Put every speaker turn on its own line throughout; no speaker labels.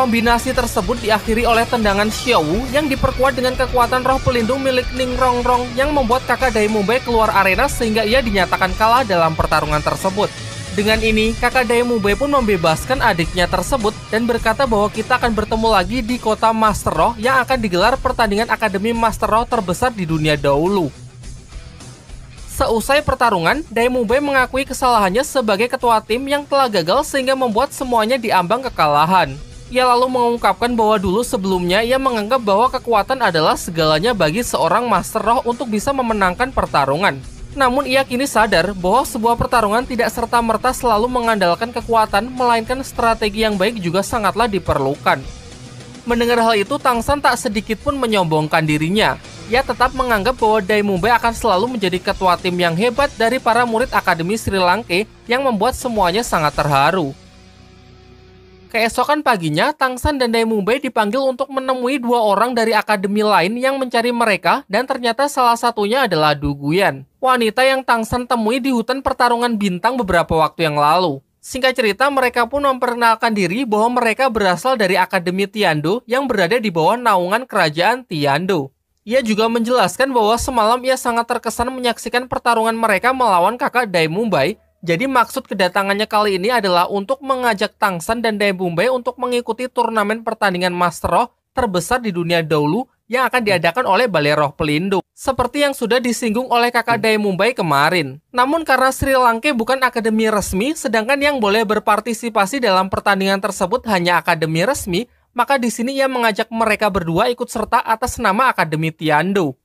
Kombinasi tersebut diakhiri oleh tendangan Xiaowu yang diperkuat dengan kekuatan roh pelindung milik Ning Rongrong yang membuat kakak Daemube keluar arena sehingga ia dinyatakan kalah dalam pertarungan tersebut. Dengan ini, kakak Daemube pun membebaskan adiknya tersebut dan berkata bahwa kita akan bertemu lagi di kota Master Roh yang akan digelar pertandingan Akademi Master Roh terbesar di dunia dahulu. Seusai pertarungan, Daemube mengakui kesalahannya sebagai ketua tim yang telah gagal sehingga membuat semuanya diambang kekalahan. Ia lalu mengungkapkan bahwa dulu sebelumnya ia menganggap bahwa kekuatan adalah segalanya bagi seorang Master Roh untuk bisa memenangkan pertarungan. Namun ia kini sadar bahwa sebuah pertarungan tidak serta-merta selalu mengandalkan kekuatan, melainkan strategi yang baik juga sangatlah diperlukan. Mendengar hal itu, Tang San tak sedikit pun menyombongkan dirinya. Ia tetap menganggap bahwa Daemube akan selalu menjadi ketua tim yang hebat dari para murid Akademi Sri Lanka yang membuat semuanya sangat terharu. Keesokan paginya, Tang San dan Daemube dipanggil untuk menemui dua orang dari akademi lain yang mencari mereka dan ternyata salah satunya adalah Du Guyan, wanita yang Tang San temui di hutan pertarungan bintang beberapa waktu yang lalu. Singkat cerita, mereka pun memperkenalkan diri bahwa mereka berasal dari Akademi Tiando yang berada di bawah naungan kerajaan Tiando. Ia juga menjelaskan bahwa semalam ia sangat terkesan menyaksikan pertarungan mereka melawan kakak Daemube. Jadi maksud kedatangannya kali ini adalah untuk mengajak Tang San dan Daemube untuk mengikuti turnamen pertandingan Master Roh terbesar di dunia dahulu yang akan diadakan oleh Balai Roh Pelindung. Seperti yang sudah disinggung oleh kakak Daemube kemarin. Namun karena Sri Lanka bukan akademi resmi, sedangkan yang boleh berpartisipasi dalam pertandingan tersebut hanya akademi resmi, maka di sini ia mengajak mereka berdua ikut serta atas nama Akademi Tiando.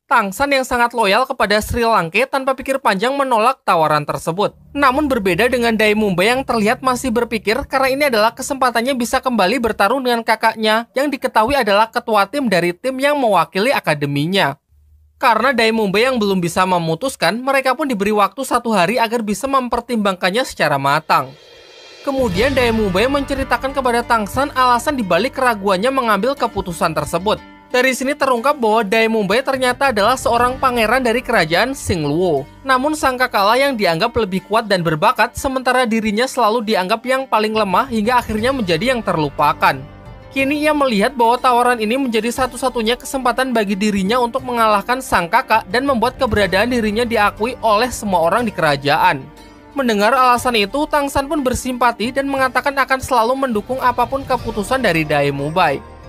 Tang San yang sangat loyal kepada Sri Lanka tanpa pikir panjang menolak tawaran tersebut. Namun berbeda dengan Daemube yang terlihat masih berpikir karena ini adalah kesempatannya bisa kembali bertarung dengan kakaknya yang diketahui adalah ketua tim dari tim yang mewakili akademinya. Karena Daemube yang belum bisa memutuskan, mereka pun diberi waktu 1 hari agar bisa mempertimbangkannya secara matang. Kemudian Daemube menceritakan kepada Tang San alasan dibalik keraguannya mengambil keputusan tersebut. Dari sini terungkap bahwa Daemube ternyata adalah seorang pangeran dari kerajaan Xingluo. Namun sang kakaklah yang dianggap lebih kuat dan berbakat, sementara dirinya selalu dianggap yang paling lemah hingga akhirnya menjadi yang terlupakan. Kini ia melihat bahwa tawaran ini menjadi satu-satunya kesempatan bagi dirinya untuk mengalahkan sang kakak dan membuat keberadaan dirinya diakui oleh semua orang di kerajaan. Mendengar alasan itu, Tang San pun bersimpati dan mengatakan akan selalu mendukung apapun keputusan dari Daemube.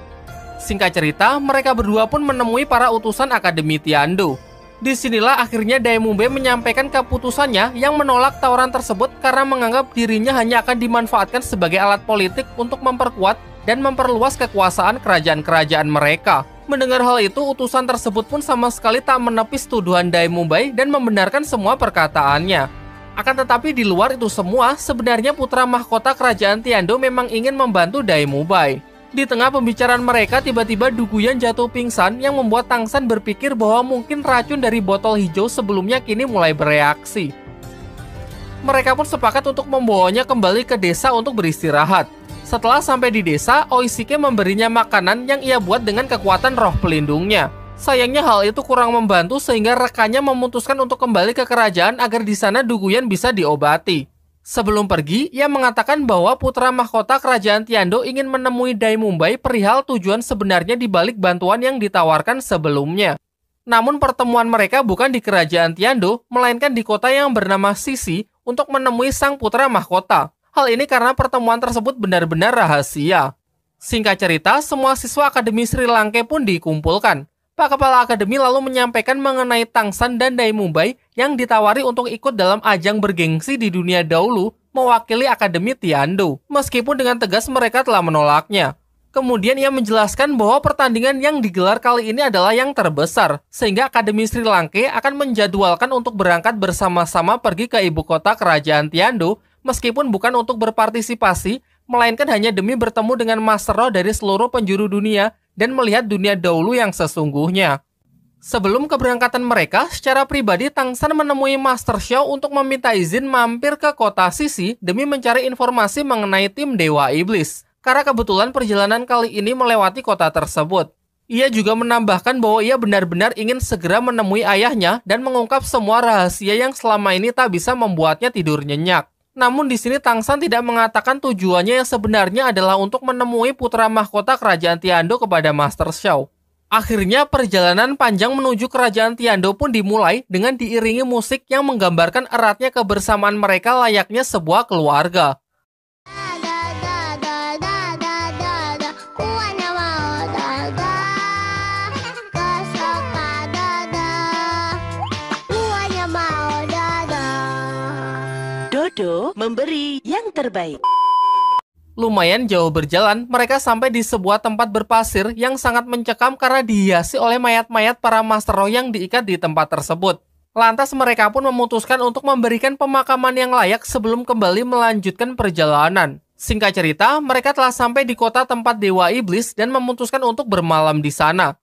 Singkat cerita, mereka berdua pun menemui para utusan Akademi Tiando. Disinilah akhirnya Daemube menyampaikan keputusannya yang menolak tawaran tersebut karena menganggap dirinya hanya akan dimanfaatkan sebagai alat politik untuk memperkuat dan memperluas kekuasaan kerajaan-kerajaan mereka. Mendengar hal itu, utusan tersebut pun sama sekali tak menepis tuduhan Daemube dan membenarkan semua perkataannya. Akan tetapi di luar itu semua, sebenarnya putra mahkota kerajaan Tiando memang ingin membantu Daemube. Di tengah pembicaraan mereka, tiba-tiba Du Guyan jatuh pingsan yang membuat Tang San berpikir bahwa mungkin racun dari botol hijau sebelumnya kini mulai bereaksi. Mereka pun sepakat untuk membawanya kembali ke desa untuk beristirahat. Setelah sampai di desa, Oishike memberinya makanan yang ia buat dengan kekuatan roh pelindungnya. Sayangnya hal itu kurang membantu sehingga rekannya memutuskan untuk kembali ke kerajaan agar di sana Du Guyan bisa diobati. Sebelum pergi, ia mengatakan bahwa putra mahkota kerajaan Tiando ingin menemui Daemube perihal tujuan sebenarnya di balik bantuan yang ditawarkan sebelumnya. Namun pertemuan mereka bukan di kerajaan Tiando, melainkan di kota yang bernama Sisi untuk menemui sang putra mahkota. Hal ini karena pertemuan tersebut benar-benar rahasia. Singkat cerita, semua siswa Akademi Sri Lanka pun dikumpulkan. Pak Kepala Akademi lalu menyampaikan mengenai Tang San dan Daemube yang ditawari untuk ikut dalam ajang bergengsi di dunia dahulu mewakili Akademi Tiando, meskipun dengan tegas mereka telah menolaknya. Kemudian ia menjelaskan bahwa pertandingan yang digelar kali ini adalah yang terbesar, sehingga Akademi Sri Lanka akan menjadwalkan untuk berangkat bersama-sama pergi ke ibu kota kerajaan Tiando, meskipun bukan untuk berpartisipasi, melainkan hanya demi bertemu dengan Master Roh dari seluruh penjuru dunia dan melihat dunia dahulu yang sesungguhnya. Sebelum keberangkatan mereka, secara pribadi Tang San menemui Master Xiao untuk meminta izin mampir ke kota Sisi demi mencari informasi mengenai tim Dewa Iblis. Karena kebetulan perjalanan kali ini melewati kota tersebut. Ia juga menambahkan bahwa ia benar-benar ingin segera menemui ayahnya dan mengungkap semua rahasia yang selama ini tak bisa membuatnya tidur nyenyak. Namun di sini Tangsan tidak mengatakan tujuannya yang sebenarnya adalah untuk menemui putra mahkota kerajaan Tiando kepada Master Xiao. Akhirnya perjalanan panjang menuju kerajaan Tiando pun dimulai dengan diiringi musik yang menggambarkan eratnya kebersamaan mereka layaknya sebuah keluarga.
Dodo memberi yang terbaik.
Lumayan jauh berjalan, mereka sampai di sebuah tempat berpasir yang sangat mencekam karena dihiasi oleh mayat-mayat para Master Roh yang diikat di tempat tersebut. Lantas mereka pun memutuskan untuk memberikan pemakaman yang layak sebelum kembali melanjutkan perjalanan. Singkat cerita, mereka telah sampai di kota tempat Dewa Iblis dan memutuskan untuk bermalam di sana.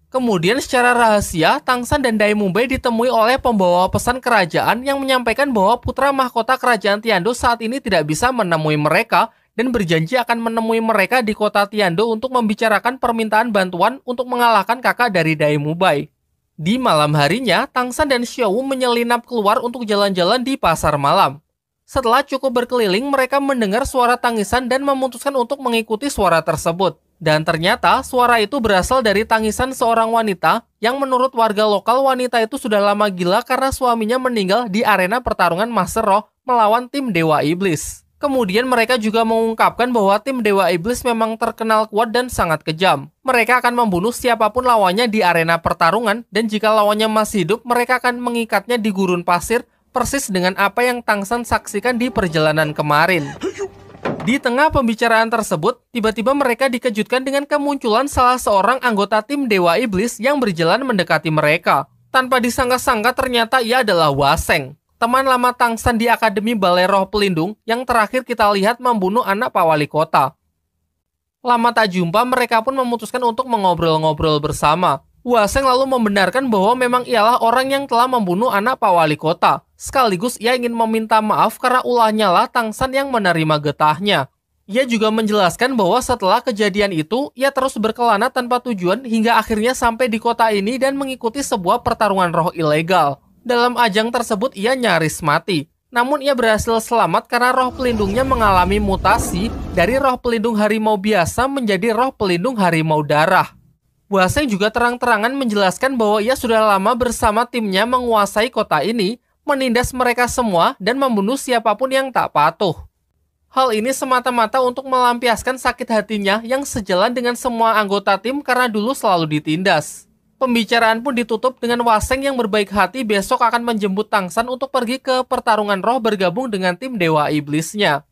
Kemudian secara rahasia, Tangsan dan Dai Mubai ditemui oleh pembawa pesan kerajaan yang menyampaikan bahwa putra mahkota kerajaan Tiando saat ini tidak bisa menemui mereka dan berjanji akan menemui mereka di kota Tiando untuk membicarakan permintaan bantuan untuk mengalahkan kakak dari Dai Mubai. Di malam harinya, Tangsan dan Xiaowu menyelinap keluar untuk jalan-jalan di pasar malam. Setelah cukup berkeliling, mereka mendengar suara tangisan dan memutuskan untuk mengikuti suara tersebut. Dan ternyata suara itu berasal dari tangisan seorang wanita yang menurut warga lokal wanita itu sudah lama gila karena suaminya meninggal di arena pertarungan Master Roh melawan tim Dewa Iblis. Kemudian mereka juga mengungkapkan bahwa tim Dewa Iblis memang terkenal kuat dan sangat kejam. Mereka akan membunuh siapapun lawannya di arena pertarungan dan jika lawannya masih hidup mereka akan mengikatnya di gurun pasir persis dengan apa yang Tangsan saksikan di perjalanan kemarin. Di tengah pembicaraan tersebut, tiba-tiba mereka dikejutkan dengan kemunculan salah seorang anggota tim Dewa Iblis yang berjalan mendekati mereka. Tanpa disangka-sangka ternyata ia adalah Waseng, teman lama Tangsan di Akademi Balai Roh Pelindung yang terakhir kita lihat membunuh anak Pak Wali Kota. Lama tak jumpa, mereka pun memutuskan untuk mengobrol-ngobrol bersama. Waseng lalu membenarkan bahwa memang ialah orang yang telah membunuh anak Pak Wali Kota. Sekaligus ia ingin meminta maaf karena ulahnya lah Tangsan yang menerima getahnya. Ia juga menjelaskan bahwa setelah kejadian itu, ia terus berkelana tanpa tujuan hingga akhirnya sampai di kota ini dan mengikuti sebuah pertarungan roh ilegal. Dalam ajang tersebut ia nyaris mati. Namun ia berhasil selamat karena roh pelindungnya mengalami mutasi dari roh pelindung harimau biasa menjadi roh pelindung harimau darah. Waseng juga terang-terangan menjelaskan bahwa ia sudah lama bersama timnya menguasai kota ini, menindas mereka semua dan membunuh siapapun yang tak patuh. Hal ini semata-mata untuk melampiaskan sakit hatinya yang sejalan dengan semua anggota tim karena dulu selalu ditindas. Pembicaraan pun ditutup dengan Waseng yang berbaik hati besok akan menjemput Tangsan untuk pergi ke pertarungan roh bergabung dengan tim Dewa Iblisnya.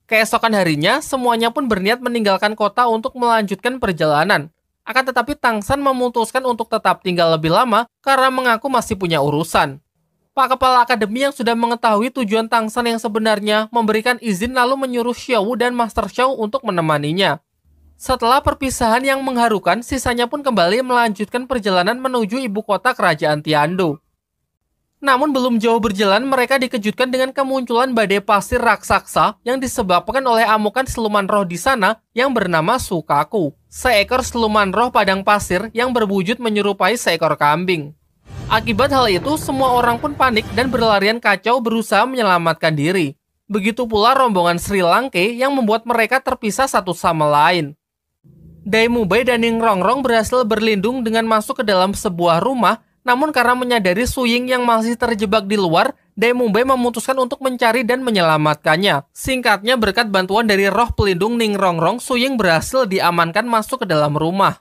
Keesokan harinya, semuanya pun berniat meninggalkan kota untuk melanjutkan perjalanan. Akan tetapi Tangsan memutuskan untuk tetap tinggal lebih lama karena mengaku masih punya urusan. Pak Kepala Akademi yang sudah mengetahui tujuan Tangsan yang sebenarnya memberikan izin lalu menyuruh Xiaowu dan Master Xiao untuk menemaninya. Setelah perpisahan yang mengharukan, sisanya pun kembali melanjutkan perjalanan menuju ibu kota kerajaan Tiando. Namun belum jauh berjalan, mereka dikejutkan dengan kemunculan badai pasir raksasa yang disebabkan oleh amukan siluman roh di sana yang bernama Sukaku, seekor siluman roh padang pasir yang berwujud menyerupai seekor kambing. Akibat hal itu, semua orang pun panik dan berlarian kacau berusaha menyelamatkan diri. Begitu pula rombongan Sri Langke yang membuat mereka terpisah satu sama lain. Dai Mubai dan Ning Rongrong berhasil berlindung dengan masuk ke dalam sebuah rumah. Namun karena menyadari Suying yang masih terjebak di luar, Dai Mubai memutuskan untuk mencari dan menyelamatkannya. Singkatnya, berkat bantuan dari roh pelindung Ning Rongrong, Suying berhasil diamankan masuk ke dalam rumah.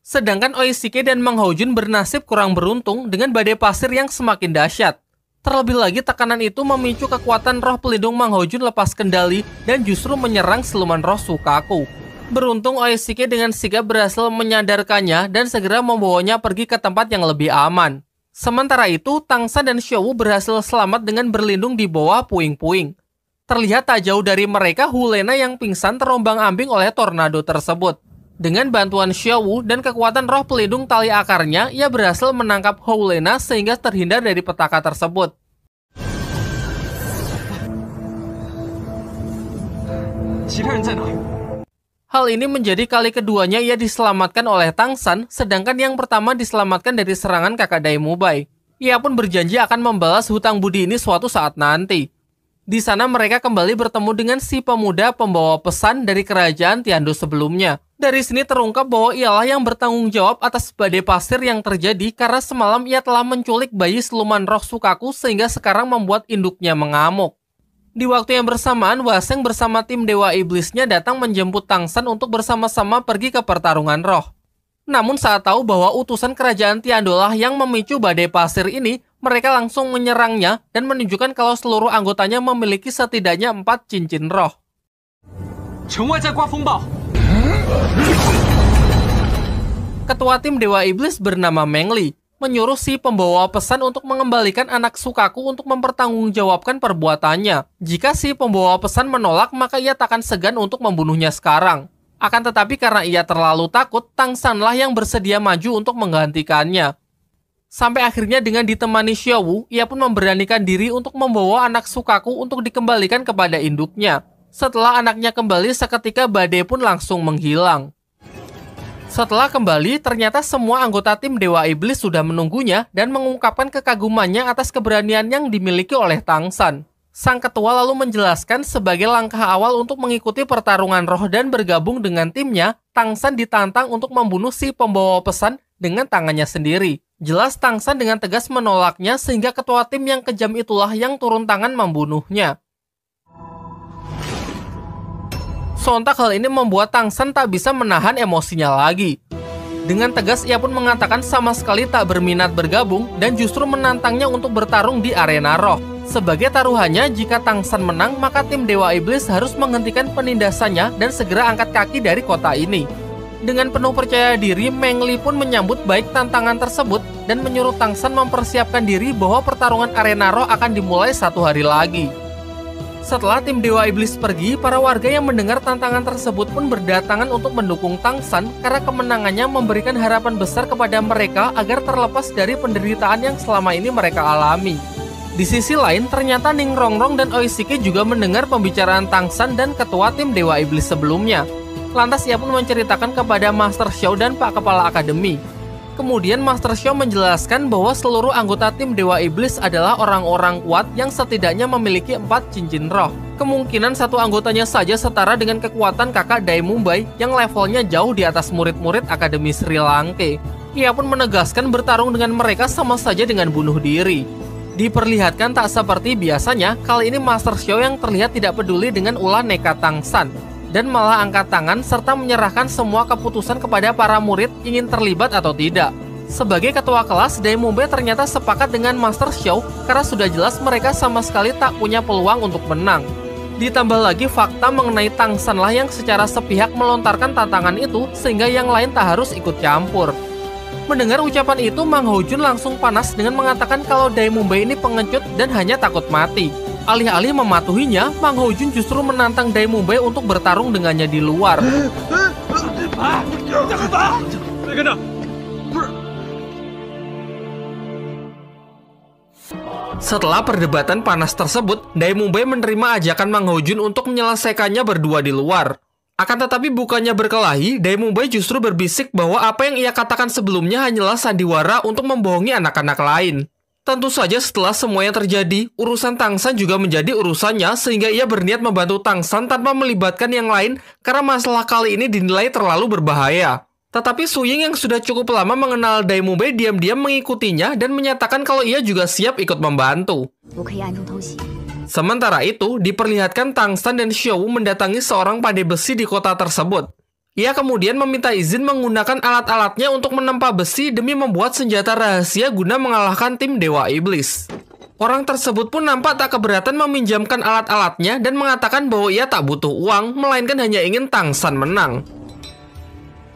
Sedangkan Oishike dan Mang Haojun bernasib kurang beruntung dengan badai pasir yang semakin dahsyat. Terlebih lagi, tekanan itu memicu kekuatan roh pelindung Mang Haojun lepas kendali dan justru menyerang siluman roh Sukaku. Beruntung Oishike dengan sigap berhasil menyadarkannya dan segera membawanya pergi ke tempat yang lebih aman. Sementara itu, Tangsan dan Xiaowu berhasil selamat dengan berlindung di bawah puing-puing. Terlihat tak jauh dari mereka Hulena yang pingsan terombang-ambing oleh tornado tersebut. Dengan bantuan Xiaowu dan kekuatan roh pelindung tali akarnya, ia berhasil menangkap Hulena sehingga terhindar dari petaka tersebut. Hal ini menjadi kali keduanya ia diselamatkan oleh Tangsan, sedangkan yang pertama diselamatkan dari serangan kakak Dai Mubai. Ia pun berjanji akan membalas hutang budi ini suatu saat nanti. Di sana mereka kembali bertemu dengan si pemuda pembawa pesan dari kerajaan Tiando sebelumnya. Dari sini terungkap bahwa ialah yang bertanggung jawab atas badai pasir yang terjadi karena semalam ia telah menculik bayi siluman roh Sukaku sehingga sekarang membuat induknya mengamuk. Di waktu yang bersamaan, Hwaseng bersama tim Dewa Iblisnya datang menjemput Tangsan untuk bersama-sama pergi ke pertarungan roh. Namun saat tahu bahwa utusan kerajaan Tiando lah yang memicu badai pasir ini, mereka langsung menyerangnya dan menunjukkan kalau seluruh anggotanya memiliki setidaknya 4 cincin roh. Ketua tim Dewa Iblis bernama Mengli menyuruh si pembawa pesan untuk mengembalikan anak Sukaku untuk mempertanggungjawabkan perbuatannya. Jika si pembawa pesan menolak, maka ia takkan segan untuk membunuhnya sekarang. Akan tetapi karena ia terlalu takut, Tangsanlah yang bersedia maju untuk menggantikannya. Sampai akhirnya dengan ditemani Xiaowu, ia pun memberanikan diri untuk membawa anak Sukaku untuk dikembalikan kepada induknya. Setelah anaknya kembali, seketika badai pun langsung menghilang. Setelah kembali, ternyata semua anggota tim Dewa Iblis sudah menunggunya dan mengungkapkan kekagumannya atas keberanian yang dimiliki oleh Tangsan. Sang ketua lalu menjelaskan sebagai langkah awal untuk mengikuti pertarungan roh dan bergabung dengan timnya, Tangsan ditantang untuk membunuh si pembawa pesan dengan tangannya sendiri. Jelas Tangsan dengan tegas menolaknya sehingga ketua tim yang kejam itulah yang turun tangan membunuhnya. Sontak hal ini membuat Tangsan tak bisa menahan emosinya lagi. Dengan tegas ia pun mengatakan sama sekali tak berminat bergabung dan justru menantangnya untuk bertarung di arena roh. Sebagai taruhannya, jika Tangsan menang, maka tim Dewa Iblis harus menghentikan penindasannya dan segera angkat kaki dari kota ini. Dengan penuh percaya diri, Mengli pun menyambut baik tantangan tersebut dan menyuruh Tangsan mempersiapkan diri bahwa pertarungan arena roh akan dimulai 1 hari lagi. Setelah tim Dewa Iblis pergi, para warga yang mendengar tantangan tersebut pun berdatangan untuk mendukung Tangsan karena kemenangannya memberikan harapan besar kepada mereka agar terlepas dari penderitaan yang selama ini mereka alami. Di sisi lain, ternyata Ning Rongrong dan Oishiki juga mendengar pembicaraan Tangsan dan ketua tim Dewa Iblis sebelumnya. Lantas ia pun menceritakan kepada Master Xiao dan Pak Kepala Akademi. Kemudian Master Xiao menjelaskan bahwa seluruh anggota tim Dewa Iblis adalah orang-orang kuat yang setidaknya memiliki 4 cincin roh. Kemungkinan satu anggotanya saja setara dengan kekuatan kakak Dai Mumbai yang levelnya jauh di atas murid-murid Akademi Sri Lanka. Ia pun menegaskan bertarung dengan mereka sama saja dengan bunuh diri. Diperlihatkan tak seperti biasanya, kali ini Master Xiao yang terlihat tidak peduli dengan ulah nekat Tangsan dan malah angkat tangan serta menyerahkan semua keputusan kepada para murid ingin terlibat atau tidak. Sebagai ketua kelas, Dai Mumbai ternyata sepakat dengan Master Xiao karena sudah jelas mereka sama sekali tak punya peluang untuk menang. Ditambah lagi fakta mengenai Tangsanlah yang secara sepihak melontarkan tantangan itu sehingga yang lain tak harus ikut campur. Mendengar ucapan itu, Mang Hojun langsung panas dengan mengatakan kalau Dai Mumbai ini pengecut dan hanya takut mati. Alih-alih mematuhinya, Mang Hojun justru menantang Dai Mumbai untuk bertarung dengannya di luar. Setelah perdebatan panas tersebut, Dai Mumbai menerima ajakan Mang Hojun untuk menyelesaikannya berdua di luar. Akan tetapi bukannya berkelahi, Dai Mumbai justru berbisik bahwa apa yang ia katakan sebelumnya hanyalah sandiwara untuk membohongi anak-anak lain. Tentu saja setelah semua yang terjadi, urusan Tangsan juga menjadi urusannya sehingga ia berniat membantu Tangsan tanpa melibatkan yang lain karena masalah kali ini dinilai terlalu berbahaya. Tetapi Su Ying yang sudah cukup lama mengenal Dai Mumbai diam-diam mengikutinya dan menyatakan kalau ia juga siap ikut membantu. Sementara itu, diperlihatkan Tangsan dan Xiaowu mendatangi seorang pandai besi di kota tersebut. Ia kemudian meminta izin menggunakan alat-alatnya untuk menempa besi demi membuat senjata rahasia guna mengalahkan tim Dewa Iblis. Orang tersebut pun nampak tak keberatan meminjamkan alat-alatnya dan mengatakan bahwa ia tak butuh uang, melainkan hanya ingin Tangsan menang.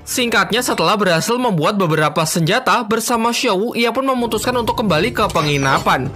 Singkatnya, setelah berhasil membuat beberapa senjata, bersama Xiaowu, ia pun memutuskan untuk kembali ke penginapan.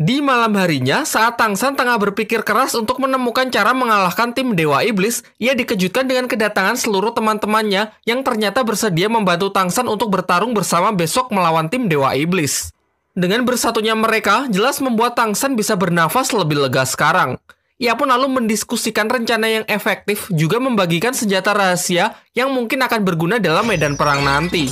Di malam harinya, saat Tangsan tengah berpikir keras untuk menemukan cara mengalahkan tim Dewa Iblis, ia dikejutkan dengan kedatangan seluruh teman-temannya yang ternyata bersedia membantu Tangsan untuk bertarung bersama besok melawan tim Dewa Iblis. Dengan bersatunya mereka, jelas membuat Tangsan bisa bernafas lebih lega sekarang. Ia pun lalu mendiskusikan rencana yang efektif, juga membagikan senjata rahasia yang mungkin akan berguna dalam medan perang nanti.